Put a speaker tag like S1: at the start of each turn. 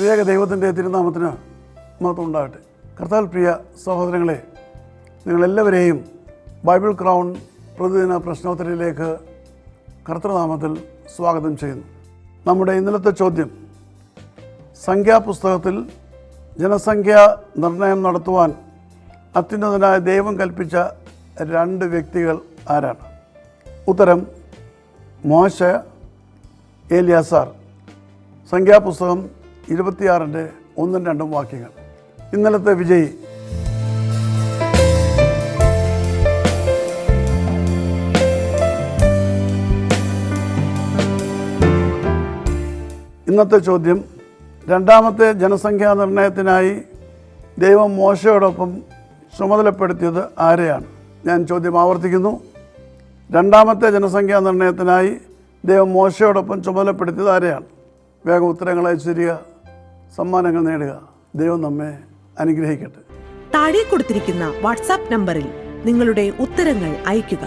S1: പ്രിയ ദൈവത്തിൻ്റെ തിരുനാമത്തിന് മഹത്വം ഉണ്ടാകട്ടെ. കർത്താൽ പ്രിയ സഹോദരങ്ങളെ, നിങ്ങളെല്ലാവരെയും ബൈബിൾ ക്രൗൺ പ്രതിദിന പ്രശ്നോത്തരയിലേക്ക് കർത്തൃനാമത്തിൽ സ്വാഗതം ചെയ്യുന്നു. നമ്മുടെ ഇന്നലത്തെ ചോദ്യം, സംഖ്യാപുസ്തകത്തിൽ ജനസംഖ്യാ നിർണയം നടത്തുവാൻ അത്യുന്നതനായ ദൈവം കൽപ്പിച്ച 2 വ്യക്തികൾ ആരാണ്? ഉത്തരം മോശ, ഏലിയാസാർ. സംഖ്യാപുസ്തകം 26-ന്റെ 1-2 വാക്യങ്ങൾ. ഇന്നലത്തെ വിജയി ഇന്നത്തെ ചോദ്യം, രണ്ടാമത്തെ ജനസംഖ്യാ നിർണയത്തിനായി ദൈവം മോശയോടൊപ്പം ചുമതലപ്പെടുത്തിയത് ആരെയാണ്? ഞാൻ ചോദ്യം ആവർത്തിക്കുന്നു. രണ്ടാമത്തെ ജനസംഖ്യാ നിർണയത്തിനായി ദൈവം മോശയോടൊപ്പം ചുമതലപ്പെടുത്തിയത് ആരെയാണ്? വേഗം ഉത്തരങ്ങൾ അയച്ചിരിക, സമ്മാനങ്ങൾ നേടുക. ദൈവം നമ്മെ അനുഗ്രഹിക്കട്ടെ.
S2: താഴെ കൊടുത്തിരിക്കുന്ന വാട്സാപ്പ് നമ്പറിൽ നിങ്ങളുടെ ഉത്തരങ്ങൾ അയയ്ക്കുക.